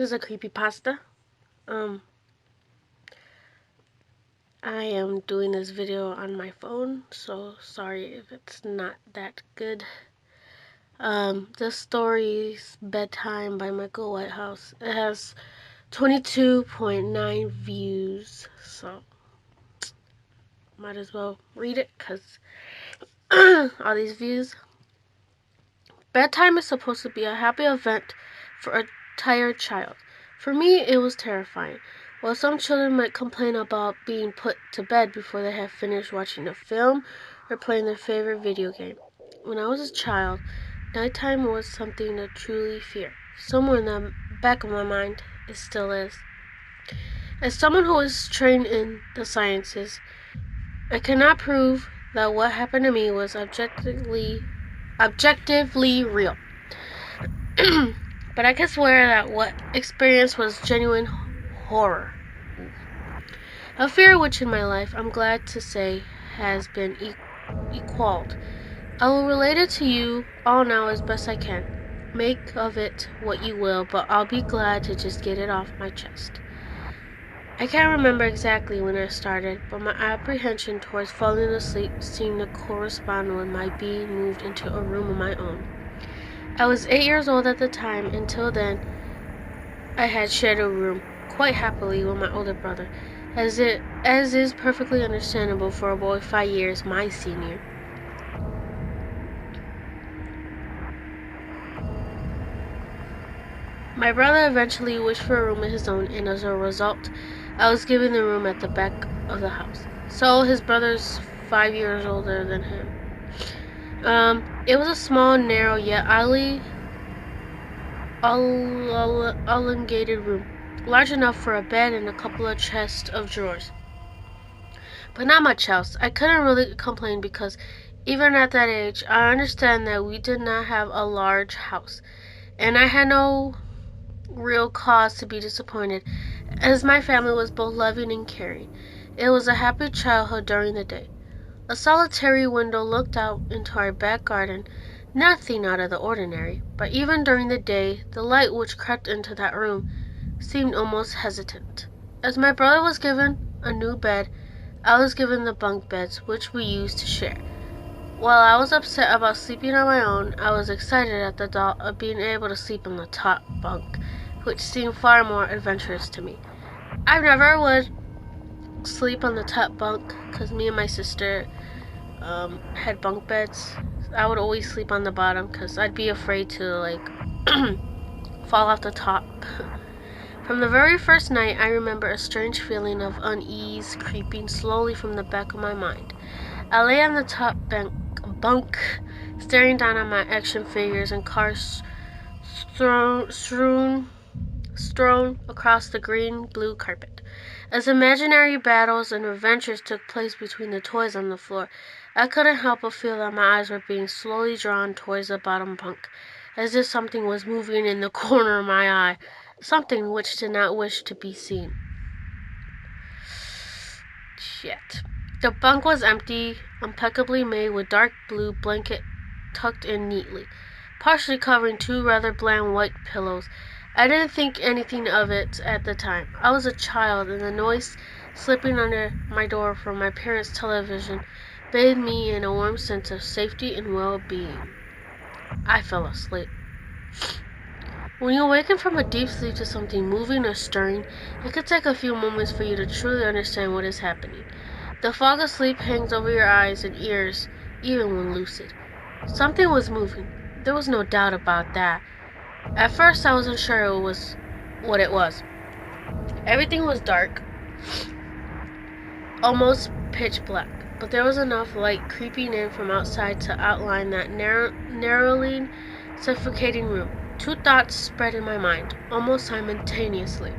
This is a creepypasta. I am doing this video on my phone, so sorry if it's not that good. This story's Bedtime by Michael Whitehouse. It has 22.9 views, so might as well read it because all these views. Bedtime is supposed to be a happy event for a tired child. For me, it was terrifying. While some children might complain about being put to bed before they have finished watching a film or playing their favorite video game, when I was a child, nighttime was something to truly fear. Somewhere in the back of my mind, it still is. As someone who is trained in the sciences, I cannot prove that what happened to me was objectively real. But I can swear that what experienced was genuine horror. A fear which in my life, I'm glad to say, has been equaled. I will relate it to you all now as best I can. Make of it what you will, but I'll be glad to just get it off my chest. I can't remember exactly when it started, but my apprehension towards falling asleep seemed to correspond with my being moved into a room of my own. I was 8 years old at the time. Until then, I had shared a room quite happily with my older brother, as is perfectly understandable for a boy 5 years my senior. My brother eventually wished for a room of his own, and as a result, I was given the room at the back of the house. So his brother's 5 years older than him. It was a small, narrow, yet oddly elongated room, large enough for a bed and a couple of chests of drawers. But not much else. I couldn't really complain because even at that age, I understand that we did not have a large house, and I had no real cause to be disappointed, as my family was both loving and caring. It was a happy childhood during the day. A solitary window looked out into our back garden, nothing out of the ordinary, but even during the day, the light which crept into that room seemed almost hesitant. As my brother was given a new bed, I was given the bunk beds, which we used to share. While I was upset about sleeping on my own, I was excited at the thought of being able to sleep on the top bunk, which seemed far more adventurous to me. I never would sleep on the top bunk because me and my sister had bunk beds. I would always sleep on the bottom because I'd be afraid to fall off the top. From the very first night, I remember a strange feeling of unease creeping slowly from the back of my mind. I lay on the top bunk, staring down at my action figures and cars strewn across the green-blue carpet. As imaginary battles and adventures took place between the toys on the floor, I couldn't help but feel that my eyes were being slowly drawn towards the bottom bunk, as if something was moving in the corner of my eye, something which did not wish to be seen. Shit. The bunk was empty, impeccably made with dark blue blanket tucked in neatly, partially covering two rather bland white pillows. I didn't think anything of it at the time. I was a child, and the noise slipping under my door from my parents' television bathed me in a warm sense of safety and well-being. I fell asleep. When you awaken from a deep sleep to something moving or stirring, it could take a few moments for you to truly understand what is happening. The fog of sleep hangs over your eyes and ears, even when lucid. Something was moving. There was no doubt about that. At first, I wasn't sure it was what it was. Everything was dark, almost pitch black, but there was enough light creeping in from outside to outline that narrowing, suffocating room. Two thoughts spread in my mind, almost simultaneously.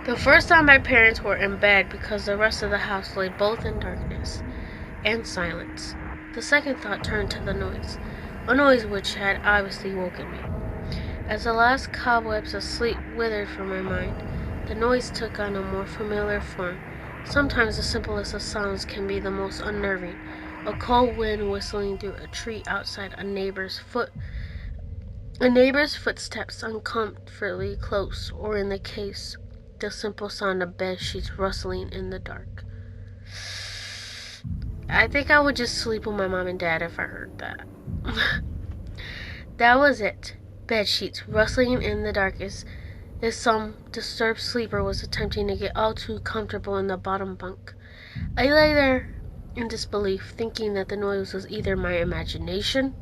The first time my parents were in bed because the rest of the house lay both in darkness and silence. The second thought turned to the noise, a noise which had obviously woken me. As the last cobwebs of sleep withered from my mind, the noise took on a more familiar form. Sometimes the simplest of sounds can be the most unnerving. A cold wind whistling through a tree outside a neighbor's A neighbor's footsteps uncomfortably close, or in the case, the simple sound of bed sheets rustling in the dark. I think I would just sleep with my mom and dad if I heard that. That was it. Bed sheets rustling in the dark as if some disturbed sleeper was attempting to get all too comfortable in the bottom bunk. I lay there in disbelief, thinking that the noise was either my imagination,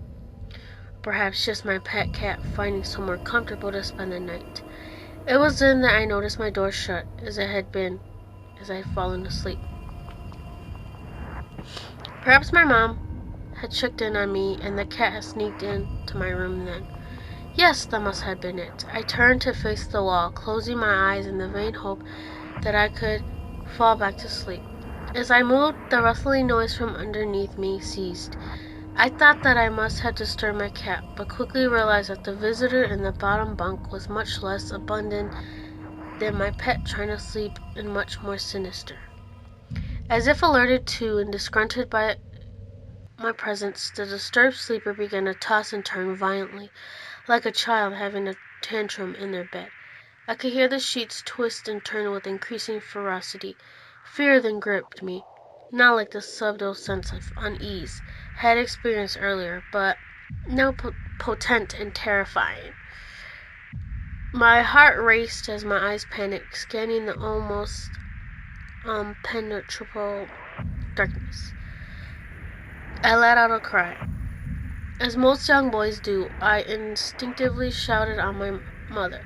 perhaps just my pet cat finding somewhere comfortable to spend the night. It was then that I noticed my door shut, as it had been as I had fallen asleep. Perhaps my mom had checked in on me and the cat had sneaked into my room then. Yes, that must have been it. I turned to face the wall, closing my eyes in the vain hope that I could fall back to sleep. As I moved, the rustling noise from underneath me ceased. I thought that I must have disturbed my cat, but quickly realized that the visitor in the bottom bunk was much less abundant than my pet trying to sleep, and much more sinister. As if alerted to and disgruntled by my presence, the disturbed sleeper began to toss and turn violently, like a child having a tantrum in their bed. I could hear the sheets twist and turn with increasing ferocity. Fear then gripped me, not like the subtle sense of unease I had experienced earlier, but now potent and terrifying. My heart raced as my eyes panicked, scanning the almost impenetrable darkness. I let out a cry. As most young boys do, I instinctively shouted on my mother.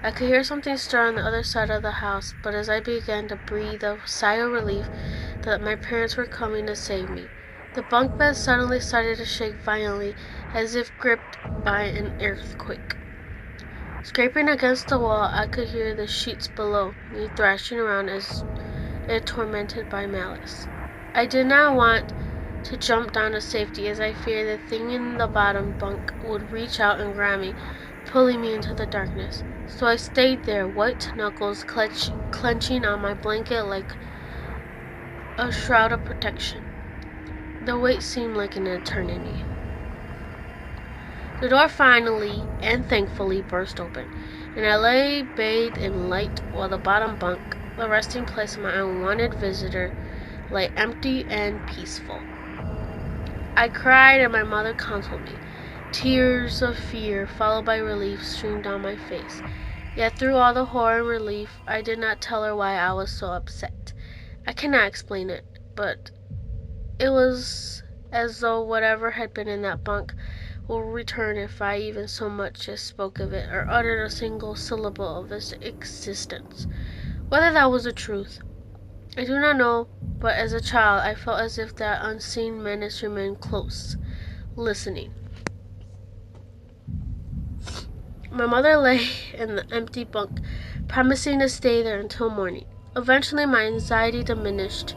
I could hear something stir on the other side of the house, but as I began to breathe a sigh of relief that my parents were coming to save me, the bunk bed suddenly started to shake violently, as if gripped by an earthquake. Scraping against the wall, I could hear the sheets below me thrashing around as if tormented by malice. I did not want to jump down to safety, as I feared the thing in the bottom bunk would reach out and grab me, pulling me into the darkness. So I stayed there, white knuckles clenching on my blanket like a shroud of protection. The wait seemed like an eternity. The door finally and thankfully burst open, and I lay bathed in light while the bottom bunk, the resting place of my unwanted visitor, lay empty and peaceful. I cried and my mother consoled me. Tears of fear, followed by relief, streamed down my face. Yet through all the horror and relief, I did not tell her why I was so upset. I cannot explain it, but it was as though whatever had been in that bunk will return if I even so much as spoke of it or uttered a single syllable of its existence. Whether that was the truth, I do not know, but as a child I felt as if that unseen menace remained close, listening. My mother lay in the empty bunk, promising to stay there until morning. Eventually my anxiety diminished.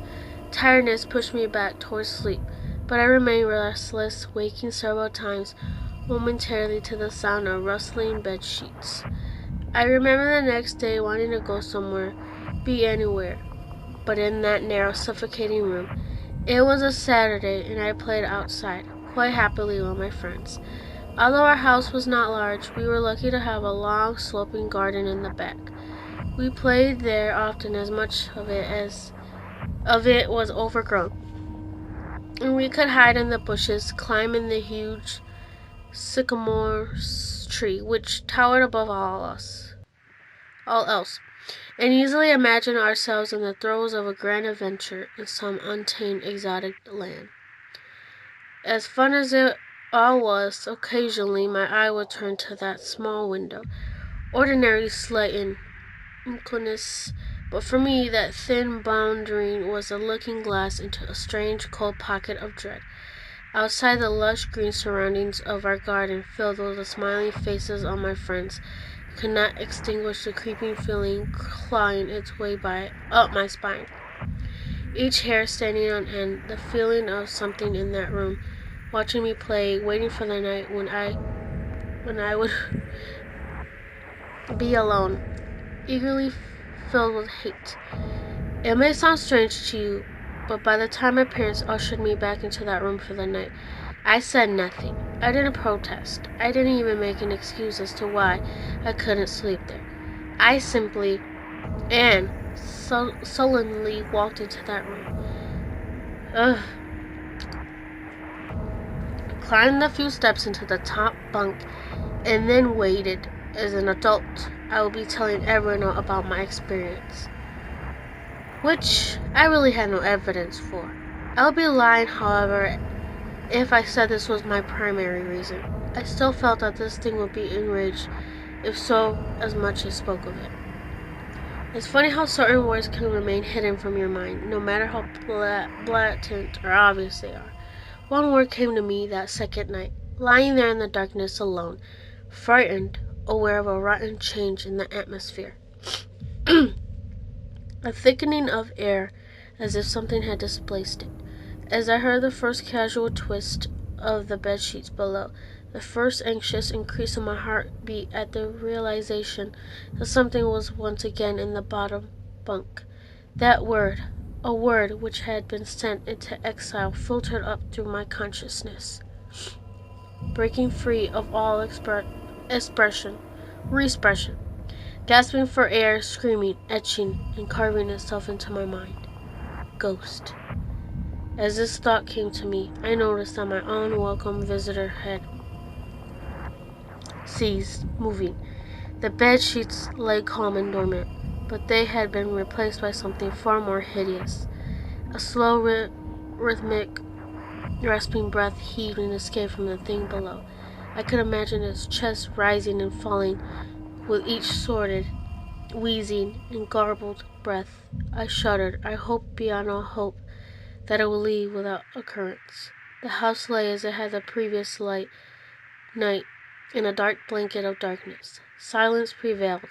Tiredness pushed me back towards sleep, but I remained restless, waking several times momentarily to the sound of rustling bed sheets. I remember the next day wanting to go somewhere, be anywhere, but in that narrow, suffocating room. It was a Saturday, and I played outside, quite happily with my friends. Although our house was not large, we were lucky to have a long, sloping garden in the back. We played there often, as much of it was overgrown, and we could hide in the bushes, climb in the huge sycamore tree which towered above all else, and easily imagine ourselves in the throes of a grand adventure in some untamed exotic land. As fun as it all was, occasionally my eye would turn to that small window, ordinarily slight in incliness, but for me that thin boundary was a looking glass into a strange cold pocket of dread. Outside, the lush green surroundings of our garden, filled with the smiling faces of my friends, could not extinguish the creeping feeling clawing its way up my spine. Each hair standing on end, the feeling of something in that room, watching me play, waiting for the night when I would be alone, eagerly filled with hate. It may sound strange to you, but by the time my parents ushered me back into that room for the night, I said nothing. I didn't protest. I didn't even make an excuse as to why I couldn't sleep there. I simply and sullenly walked into that room. Ugh. Climbed a few steps into the top bunk and then waited. As an adult, I will be telling everyone about my experience, which I really had no evidence for. I would be lying, however, if I said this was my primary reason. I still felt that this thing would be enraged if so as much as spoke of it. It's funny how certain words can remain hidden from your mind, no matter how blatant or obvious they are. One word came to me that second night, lying there in the darkness alone, frightened, aware of a rotten change in the atmosphere. A thickening of air, as if something had displaced it. As I heard the first casual twist of the bedsheets below, the first anxious increase in my heartbeat at the realization that something was once again in the bottom bunk. That word, a word which had been sent into exile, filtered up through my consciousness, breaking free of all expression, re-expression, gasping for air, screaming, etching, and carving itself into my mind. Ghost. As this thought came to me, I noticed that my unwelcome visitor had ceased moving. The bed sheets lay calm and dormant, but they had been replaced by something far more hideous. A slow, rhythmic, rasping breath heaved and escaped from the thing below. I could imagine its chest rising and falling with each sordid, wheezing, and garbled breath. I shuddered. I hoped beyond all hope that it would leave without occurrence. The house lay as it had the previous night, in a dark blanket of darkness. Silence prevailed,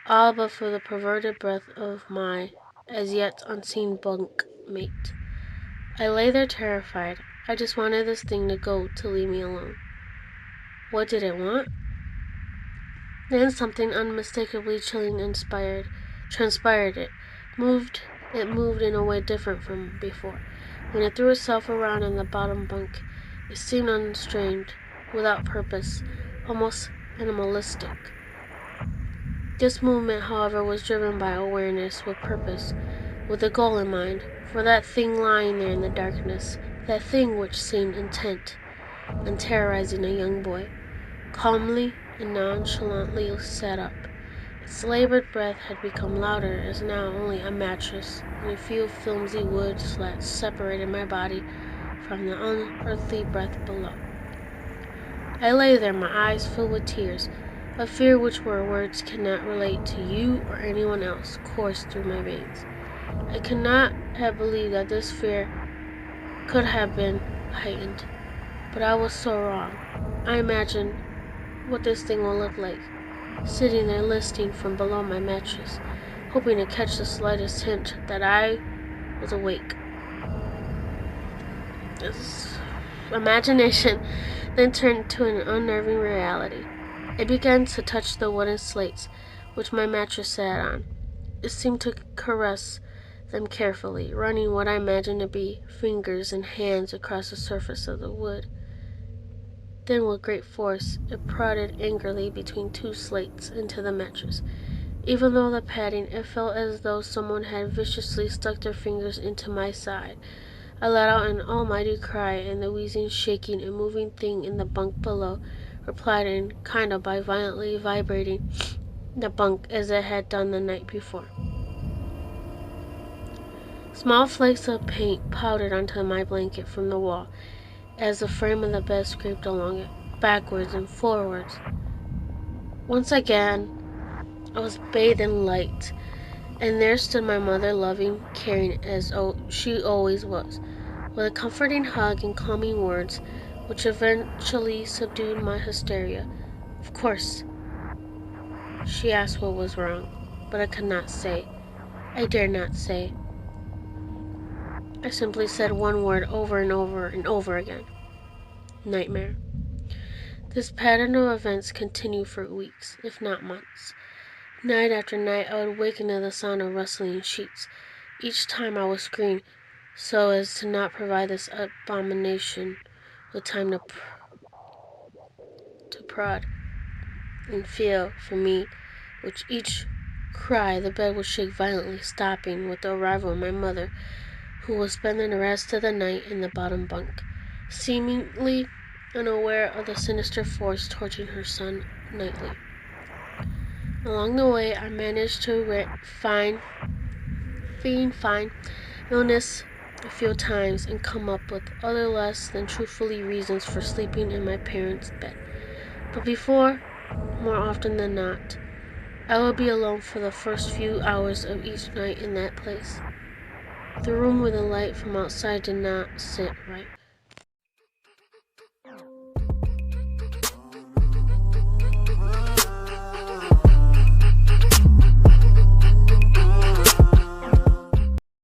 all but for the perverted breath of my as yet unseen bunk mate. I lay there terrified. I just wanted this thing to go, to leave me alone. What did it want? Then something unmistakably chilling transpired. It moved in a way different from before. When it threw itself around in the bottom bunk, it seemed unrestrained, without purpose, almost animalistic. This movement, however, was driven by awareness, with purpose, with a goal in mind, for that thing lying there in the darkness, that thing which seemed intent on terrorizing a young boy, calmly and nonchalantly sat up. Its labored breath had become louder, as now only a mattress and a few flimsy wood slats separated my body from the unearthly breath below. I lay there, my eyes filled with tears. A fear which words cannot relate to you or anyone else coursed through my veins. I could not have believed that this fear could have been heightened, but I was so wrong. I imagined what this thing will look like, sitting there listening from below my mattress, hoping to catch the slightest hint that I was awake. This imagination then turned to an unnerving reality. It began to touch the wooden slates which my mattress sat on. It seemed to caress them carefully, running what I imagined to be fingers and hands across the surface of the wood. Then with great force it prodded angrily between two slates into the mattress. Even though the padding, it felt as though someone had viciously stuck their fingers into my side. I let out an almighty cry, and the wheezing, shaking, and moving thing in the bunk below replied in kind of by violently vibrating the bunk as it had done the night before. Small flakes of paint powdered onto my blanket from the wall as the frame of the bed scraped along it, backwards and forwards. Once again, I was bathed in light, and there stood my mother, loving, caring as she always was, with a comforting hug and calming words, which eventually subdued my hysteria. Of course, she asked what was wrong, but I could not say. I dared not say. I simply said one word over and over and over again. Nightmare. This pattern of events continued for weeks, if not months. Night after night, I would waken to the sound of rustling sheets. Each time I would scream, so as to not provide this abomination with time to prod and feel for me. With each cry, the bed would shake violently, stopping with the arrival of my mother, who was spending the rest of the night in the bottom bunk, seemingly unaware of the sinister force torturing her son nightly. Along the way, I managed to feign illness a few times and come up with other less than truthfully reasons for sleeping in my parents' bed. But more often than not, I would be alone for the first few hours of each night in that place. The room with the light from outside did not sit right.